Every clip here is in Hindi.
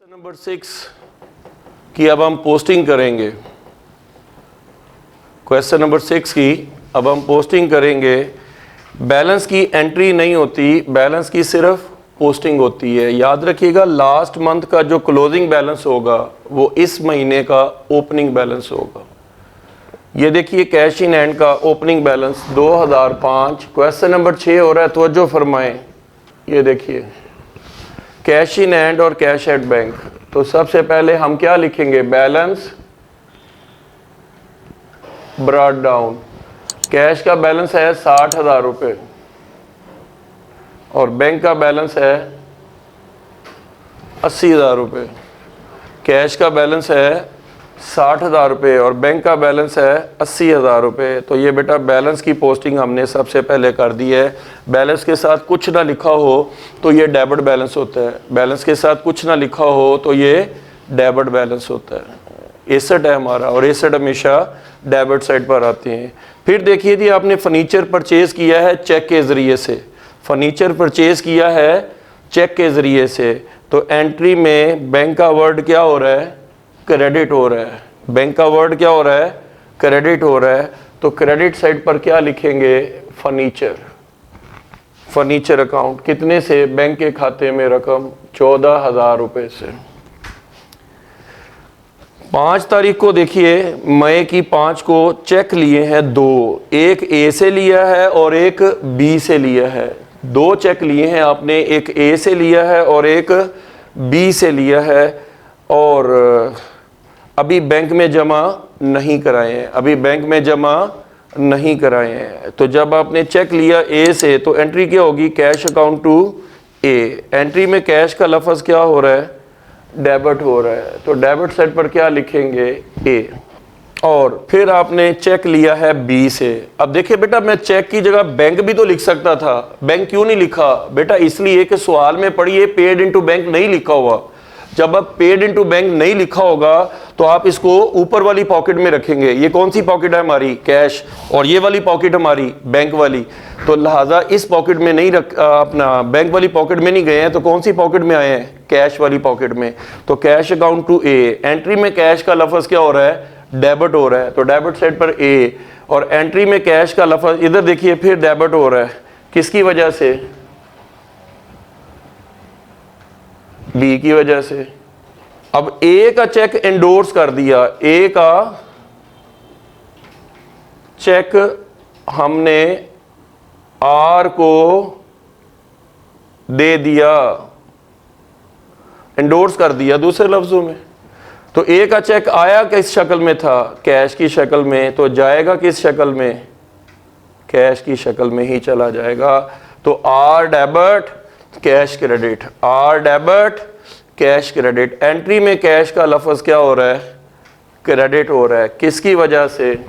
नंबर 6 की अब हम पोस्टिंग करेंगे। क्वेश्चन नंबर 6 की अब हम पोस्टिंग करेंगे। बैलेंस की एंट्री नहीं होती, बैलेंस की सिर्फ पोस्टिंग होती है। याद रखिएगा, लास्ट मंथ का जो क्लोजिंग बैलेंस होगा वो इस महीने का ओपनिंग बैलेंस होगा। ये देखिए कैश इन हैंड का ओपनिंग बैलेंस 2005। क्वेश्चन नंबर 6 हो रहा है, तवज्जो फरमाएं। ये देखिए कैश इन हैंड और कैश एट बैंक। तो सबसे पहले हम क्या लिखेंगे, बैलेंस ब्रॉट डाउन। कैश का बैलेंस है 60,000 रुपये और बैंक का बैलेंस है 80,000 रुपये। कैश का बैलेंस है 60,000 रुपये और बैंक का बैलेंस है 80,000 रुपये। तो ये बेटा बैलेंस की पोस्टिंग हमने सबसे पहले कर दी है। बैलेंस के साथ कुछ ना लिखा हो तो ये डेबिट बैलेंस होता है, बैलेंस के साथ कुछ ना लिखा हो तो ये डेबिट बैलेंस होता है। एसेट है हमारा और एसेट हमेशा डेबिट साइड पर आते हैं। फिर देखिए जी, आपने फर्नीचर परचेज किया है चेक के ज़रिए से, फर्नीचर परचेज किया है चेक के ज़रिए से, तो एंट्री में बैंक का वर्ड क्या हो रहा है, क्रेडिट हो रहा है। बैंक का वर्ड क्या हो रहा है, क्रेडिट हो रहा है। तो क्रेडिट साइड पर क्या लिखेंगे, फर्नीचर। फर्नीचर अकाउंट कितने से, बैंक के खाते में रकम 14,000 रुपये से। 5 तारीख को देखिए, मई की 5 को चेक लिए हैं दो, एक ए से लिया है और एक बी से लिया है। दो चेक लिए हैं आपने, एक ए से लिया है और एक बी से लिया है और अभी बैंक में जमा नहीं कराए हैं, अभी बैंक में जमा नहीं कराए हैं। तो जब आपने चेक लिया ए से तो एंट्री क्या होगी, cash account to A. Entry में कैश का लफ्ज़ क्या हो रहा है, डेबिट हो रहा है। तो डेबिट साइड पर क्या लिखेंगे, ए। और फिर आपने चेक लिया है बी से। अब देखिए बेटा, मैं चेक की जगह बैंक भी तो लिख सकता था, बैंक क्यों नहीं लिखा बेटा, इसलिए कि सवाल में पढ़िए पेड इनटू बैंक नहीं लिखा हुआ। जब अब पेड इनटू बैंक नहीं लिखा होगा तो आप इसको ऊपर वाली पॉकेट में रखेंगे। ये कौन सी पॉकेट है हमारी, कैश, और ये वाली पॉकेट हमारी बैंक वाली। तो लिहाजा इस पॉकेट में नहीं अपना बैंक वाली पॉकेट में नहीं गए हैं, तो कौन सी पॉकेट में आए हैं, कैश वाली पॉकेट में। तो cash account to A. Entry में कैश का लफ्ज़ क्या हो रहा है, डेबिट हो रहा है, तो डेबिट साइड पर ए। और एंट्री में कैश का लफ्ज़ इधर देखिए फिर डेबिट हो रहा है, किसकी वजह से, बी की वजह से। अब ए का चेक एंडोर्स कर दिया, ए का चेक हमने आर को दे दिया, एंडोर्स कर दिया दूसरे लफ्जों में। तो ए का चेक आया किस शक्ल में था, कैश की शक्ल में, तो जाएगा किस शक्ल में, कैश की शक्ल में ही चला जाएगा। तो R debit cash credit, R debit cash credit. Entry में कैश का लफ्ज़ क्या हो रहा है, क्रेडिट हो रहा है, किसकी वजह से,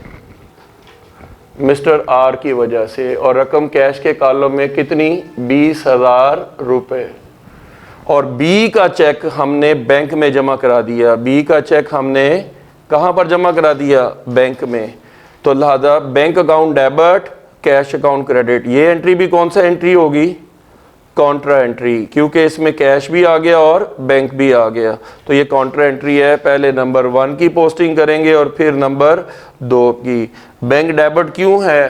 मिस्टर आर की वजह से। और रकम कैश के कॉलम में कितनी, 20,000 रुपये। और बी का चेक हमने बैंक में जमा करा दिया, बी का चेक हमने कहाँ पर जमा करा दिया, बैंक में। तो लिहाजा bank account debit cash account credit. ये एंट्री भी कौन सा एंट्री होगी, कॉन्ट्रा एंट्री, क्योंकि इसमें कैश भी आ गया और बैंक भी आ गया। तो ये कॉन्ट्रा एंट्री है। पहले नंबर 1 की पोस्टिंग करेंगे और फिर नंबर 2 की। बैंक डेबिट क्यों है,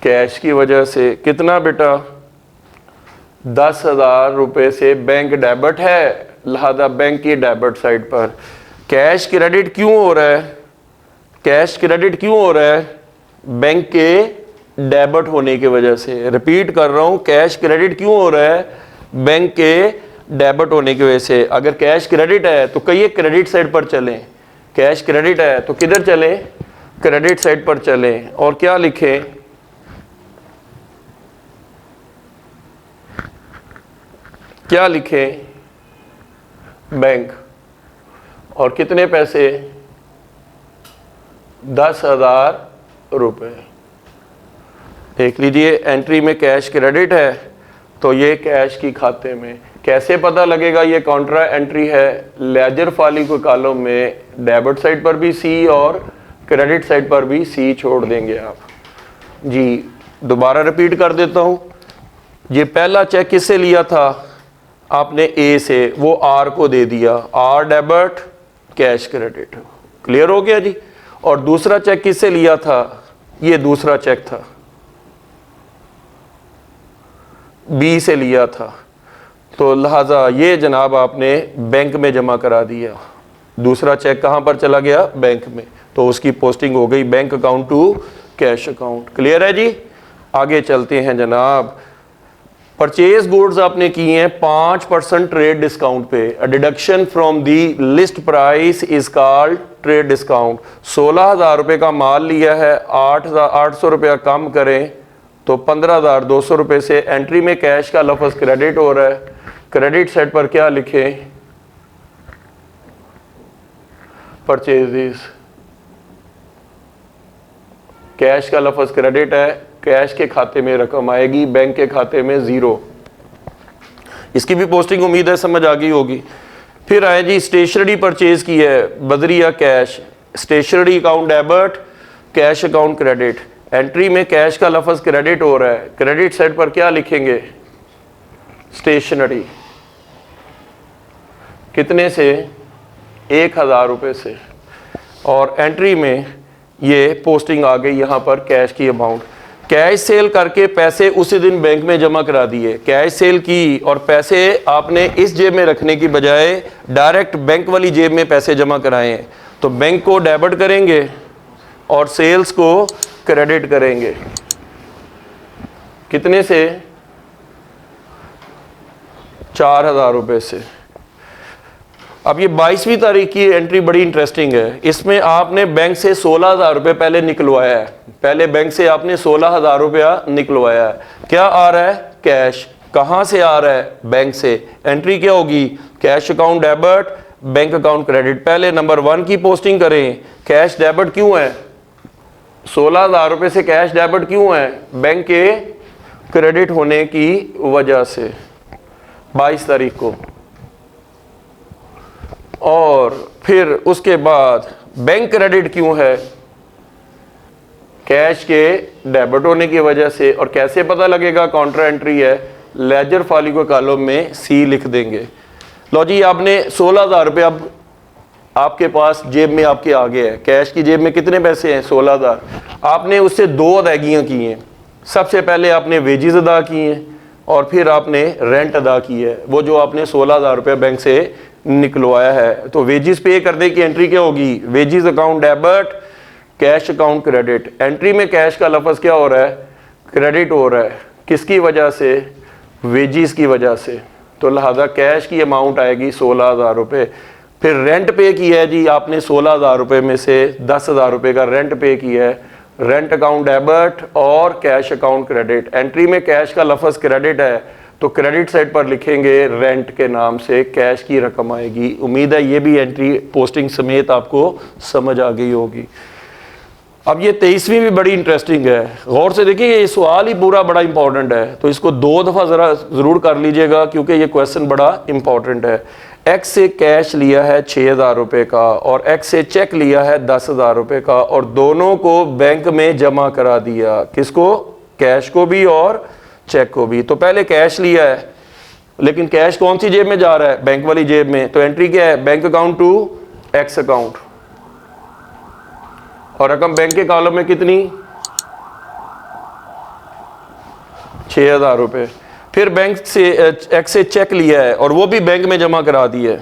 कैश की वजह से। कितना बेटा, 10,000 रुपये से बैंक डेबिट है, लिहाजा बैंक की डेबिट साइड पर। कैश क्रेडिट क्यों हो रहा है, कैश क्रेडिट क्यों हो रहा है, बैंक के डेबिट होने की वजह से। रिपीट कर रहा हूं, कैश क्रेडिट क्यों हो रहा है, बैंक के डेबिट होने की वजह से। अगर कैश क्रेडिट है तो कहिए क्रेडिट साइड पर चलें, कैश क्रेडिट है तो किधर चलें, क्रेडिट साइड पर चलें। और क्या लिखें, क्या लिखें, बैंक। और कितने पैसे, 10,000 रुपये। देख लीजिए, एंट्री में कैश क्रेडिट है तो ये कैश की खाते में। कैसे पता लगेगा ये कॉन्ट्रा एंट्री है, लेजर फाइलिंग के कॉलम में डेबिट साइड पर भी सी और क्रेडिट साइड पर भी सी छोड़ देंगे आप जी। दोबारा रिपीट कर देता हूँ, ये पहला चेक किससे लिया था, आपने ए से वो आर को दे दिया, R debit cash credit. Clear हो गया जी। और दूसरा चेक किससे लिया था, ये दूसरा चेक था, बी से लिया था, तो लिहाजा ये जनाब आपने बैंक में जमा करा दिया। दूसरा चेक कहाँ पर चला गया, बैंक में, तो उसकी पोस्टिंग हो गई bank account to cash account. Clear है जी। आगे चलते हैं जनाब। परचेज गुड्स आपने किए हैं 5% ट्रेड डिस्काउंट पे, a deduction from the list price is called trade discount. 16,000 रुपये का माल लिया है, 800 रुपया कम करें तो 15,200 रुपये से एंट्री में कैश का लफ्ज़ क्रेडिट हो रहा है। क्रेडिट साइड पर क्या लिखें, परचेजेस, कैश का लफ्ज़ क्रेडिट है, कैश के खाते में रकम आएगी, बैंक के खाते में 0। इसकी भी पोस्टिंग उम्मीद है समझ आ गई होगी। फिर आए जी स्टेशनरी परचेज की है, बदरिया cash, stationery account debit, cash account credit. Entry में कैश का लफ्ज़ क्रेडिट हो रहा है, क्रेडिट साइड पर क्या लिखेंगे, स्टेशनरी, कितने से, 1,000 रुपये से। और एंट्री में ये पोस्टिंग आ गई यहाँ पर कैश की अमाउंट। कैश सेल करके पैसे उसी दिन बैंक में जमा करा दिए, कैश सेल की और पैसे आपने इस जेब में रखने की बजाय डायरेक्ट बैंक वाली जेब में पैसे जमा कराए हैं, तो बैंक को डेबिट करेंगे और सेल्स को क्रेडिट करेंगे। कितने से, 4,000 रुपये से। अब ये 22वीं तारीख की एंट्री बड़ी इंटरेस्टिंग है। इसमें आपने बैंक से 16,000 रुपये पहले निकलवाया है, पहले बैंक से आपने 16,000 रुपया निकलवाया है। क्या आ रहा है, कैश। कहाँ से आ रहा है, बैंक से। एंट्री क्या होगी, cash account debit, bank account credit. पहले नंबर 1 की पोस्टिंग करें, कैश डेबिट क्यों है, 16,000 रुपये से कैश डेबिट क्यों है, बैंक के क्रेडिट होने की वजह से 22 तारीख को। और फिर उसके बाद बैंक क्रेडिट क्यों है, कैश के डेबिट होने की वजह से। और कैसे पता लगेगा, काउंटर एंट्री है, लेजर फाइल को कॉलम में सी लिख देंगे। लो जी, आपने 16,000 रुपये अब आपके पास जेब में आपके आ गए हैं। कैश की जेब में कितने पैसे हैं, 16,000। आपने उससे 2 अदायगियाँ की हैं। सबसे पहले आपने वेजेस अदा किए हैं और फिर आपने रेंट अदा की है, वो जो आपने 16,000 रुपये बैंक से निकलवाया है। तो वेजेस पे करने की एंट्री क्या होगी, wages account debit, cash account credit. Entry में कैश का लफ्ज़ क्या हो रहा है, क्रेडिट हो रहा है। किसकी वजह से, वेजेस की वजह से। तो लिहाजा कैश की अमाउंट आएगी 16,000 रुपये। फिर रेंट पे किया है जी आपने 16,000 रुपये में से 10,000 रुपये का रेंट पे किया है। रेंट अकाउंट डेबिट और कैश अकाउंट क्रेडिट। एंट्री में कैश का लफ्ज़ क्रेडिट है तो क्रेडिट साइड पर लिखेंगे रेंट के नाम से कैश की रकम आएगी। उम्मीद है ये भी एंट्री पोस्टिंग समेत आपको समझ आ गई होगी। अब ये 23वीं भी बड़ी इंटरेस्टिंग है, गौर से देखिए, ये सवाल ही पूरा बड़ा इंपॉर्टेंट है, तो इसको 2 दफ़ा ज़रूर कर लीजिएगा क्योंकि ये क्वेश्चन बड़ा इंपॉर्टेंट है। एक्स से कैश लिया है 6,000 रुपये का और एक्स से चेक लिया है 10,000 रुपये का और दोनों को बैंक में जमा करा दिया। किसको, कैश को भी और चेक को भी। तो पहले कैश लिया है, लेकिन कैश कौन सी जेब में जा रहा है, बैंक वाली जेब में। तो एंट्री क्या है, bank account to X account और रकम बैंक के कॉलम में कितनी, 6,000 रुपये। फिर बैंक से एक्स से चेक लिया है और वो भी बैंक में जमा करा दी है,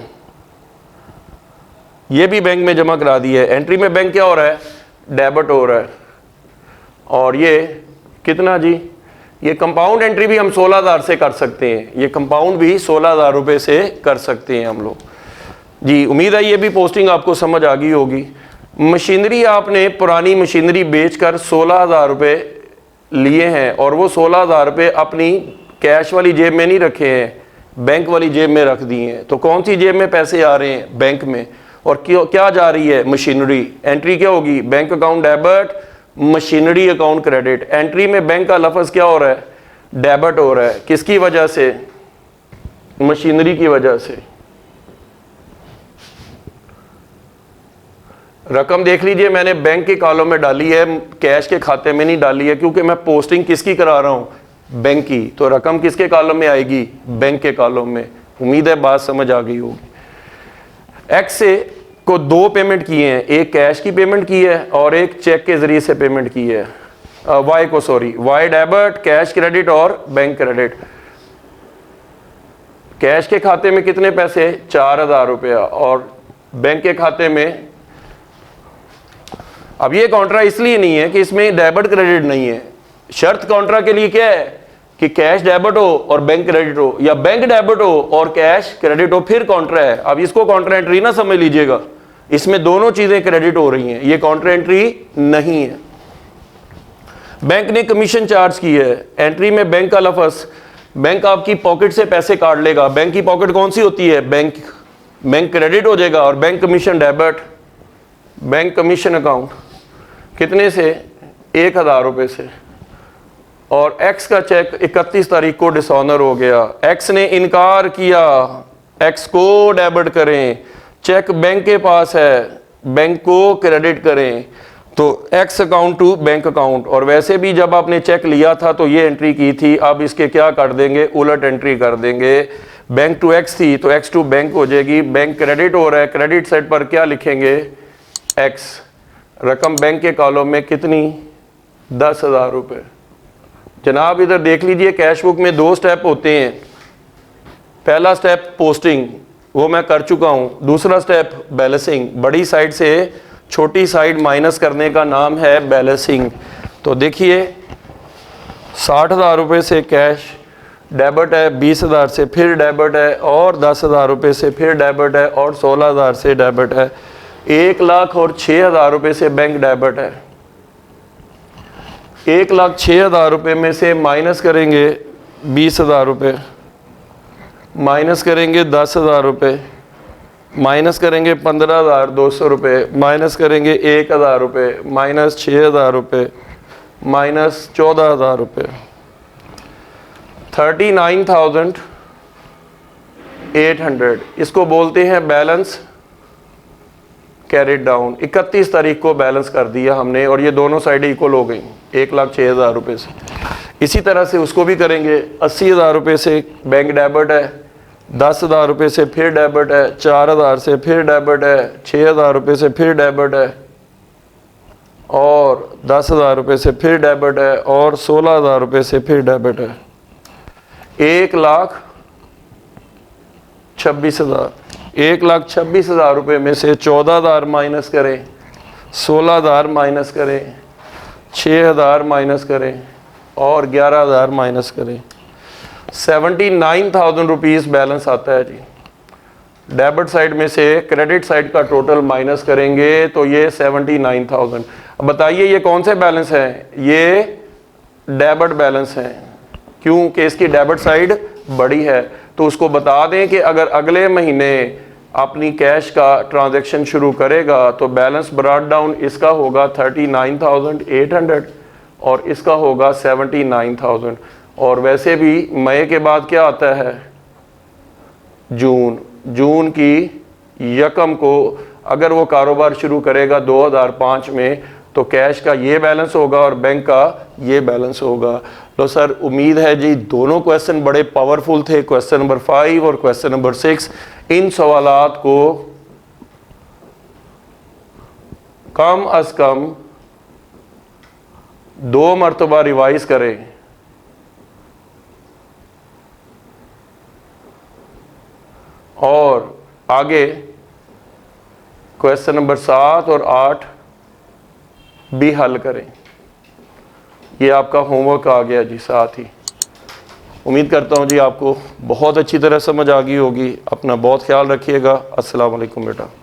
ये भी बैंक में जमा करा दी है। एंट्री में बैंक क्या हो रहा है, डेबिट हो रहा है। और ये कितना जी, ये कंपाउंड एंट्री भी हम 16,000 से कर सकते हैं, ये कंपाउंड भी 16,000 रुपये से कर सकते हैं हम लोग जी। उम्मीद है ये भी पोस्टिंग आपको समझ आ गई होगी। मशीनरी, आपने पुरानी मशीनरी बेचकर 16,000 रुपये लिए हैं और वो 16,000 रुपये अपनी कैश वाली जेब में नहीं रखे हैं, बैंक वाली जेब में रख दिए हैं। तो कौन सी जेब में पैसे आ रहे हैं, बैंक में। और क्या जा रही है, मशीनरी। एंट्री क्या होगी, bank account debit, machinery account credit. Entry में बैंक का लफ्ज़ क्या हो रहा है, डेबिट हो रहा है। किसकी वजह से, मशीनरी की वजह से। रकम देख लीजिए, मैंने बैंक के कॉलम में डाली है, कैश के खाते में नहीं डाली है, क्योंकि मैं पोस्टिंग किसकी करा रहा हूं, बैंक की। तो रकम किसके कॉलम में आएगी, बैंक के कॉलम में। उम्मीद है बात समझ आ गई होगी। एक्स से को दो पेमेंट किए हैं, एक कैश की पेमेंट की है और एक चेक के जरिए से पेमेंट की है। वाई को sorry, Y debit, cash credit और बैंक क्रेडिट। कैश के खाते में कितने पैसे? 4000 रुपया और बैंक के खाते में। अब ये कॉन्ट्रा इसलिए नहीं है कि इसमें डेबिट क्रेडिट नहीं है। शर्त कॉन्ट्रा के लिए क्या है कि कैश डेबिट हो और बैंक क्रेडिट हो, या बैंक डेबिट हो और कैश क्रेडिट हो, फिर कॉन्ट्रा है। अब इसको कॉन्ट्रा एंट्री ना समझ लीजिएगा, इसमें दोनों चीजें क्रेडिट हो रही हैं, ये कॉन्ट्रा एंट्री नहीं है। बैंक ने कमीशन चार्ज की है, एंट्री में बैंक का लफ्ज, बैंक आपकी पॉकेट से पैसे काट लेगा। बैंक की पॉकेट कौन सी होती है? बैंक क्रेडिट हो जाएगा और bank commission debit. Bank commission account कितने से? 1000 रुपये से। और एक्स का चेक 31 तारीख को डिसऑनर हो गया, एक्स ने इनकार किया, एक्स को डेबिट करें, चेक बैंक के पास है, बैंक को क्रेडिट करें, तो X account to bank account. और वैसे भी जब आपने चेक लिया था तो ये एंट्री की थी, अब इसके क्या कर देंगे? उलट एंट्री कर देंगे। बैंक टू एक्स थी तो एक्स टू बैंक हो जाएगी। बैंक क्रेडिट हो रहा है, क्रेडिट साइड पर क्या लिखेंगे? एक्स। रकम बैंक के कॉलम में कितनी? 10,000 रुपये। जनाब इधर देख लीजिए, कैश बुक में 2 स्टेप होते हैं। पहला स्टेप पोस्टिंग, वो मैं कर चुका हूँ। दूसरा स्टेप बैलेंसिंग, बड़ी साइड से छोटी साइड माइनस करने का नाम है बैलेंसिंग। तो देखिए 60,000 रुपये से कैश डेबिट है, 20,000 से फिर डेबिट है और 10,000 रुपये से फिर डेबिट है और 16,000 से डेबिट है। 1,00,000 और 6,000 रुपये से बैंक डेबिट है। 1,06,000 रुपये में से माइनस करेंगे 20,000 रुपये, माइनस करेंगे 10,000 रुपये, माइनस करेंगे 15,200 रुपये, माइनस करेंगे 1,000 रुपये, माइनस 6,000 रुपये, माइनस 14,000 रुपये, 39,800। इसको बोलते हैं बैलेंस कैरिड डाउन। 31 तारीख को बैलेंस कर दिया हमने और ये दोनों साइडें इक्वल हो गई 1,06,000 रुपये से। इसी तरह से उसको भी करेंगे। 80,000 रुपये से बैंक डेबिट है, 10,000 रुपये से फिर डेबिट है, 4,000 से फिर डेबिट है, 6,000 रुपये से फिर डेबिट है और 10,000 रुपये से फिर डेबिट है और 16,000 रुपये से फिर डेबिट है। 1,26,000। 1,26,000 रुपये में से 14,000 माइनस करें, 16,000 माइनस करें, 6,000 माइनस करें और 11,000 माइनस करें। 79,000 रुपीज़ बैलेंस आता है जी। डेबिट साइड में से क्रेडिट साइड का टोटल माइनस करेंगे तो ये 79,000। अब बताइए ये कौन से बैलेंस हैं? ये डेबिट बैलेंस हैं, क्योंकि इसकी डेबिट साइड बड़ी है। तो उसको बता दें कि अगर अगले महीने अपनी कैश का ट्रांजैक्शन शुरू करेगा तो बैलेंस ब्रॉट डाउन इसका होगा 39,800 और इसका होगा 79,000। और वैसे भी मई के बाद क्या आता है? जून की 1 को अगर वो कारोबार शुरू करेगा 2005 में तो कैश का ये बैलेंस होगा और बैंक का ये बैलेंस होगा। तो सर उम्मीद है जी दोनों क्वेश्चन बड़े पावरफुल थे, क्वेश्चन नंबर 5 और क्वेश्चन नंबर 6। इन सवालात को कम अज कम 2 मरतबा रिवाइज करें और आगे क्वेश्चन नंबर 7 और 8 भी हल करें। ये आपका होमवर्क आ गया जी साथ ही। उम्मीद करता हूँ जी आपको बहुत अच्छी तरह समझ आ गई होगी। अपना बहुत ख्याल रखिएगा। अस्सलाम वालेकुम बेटा।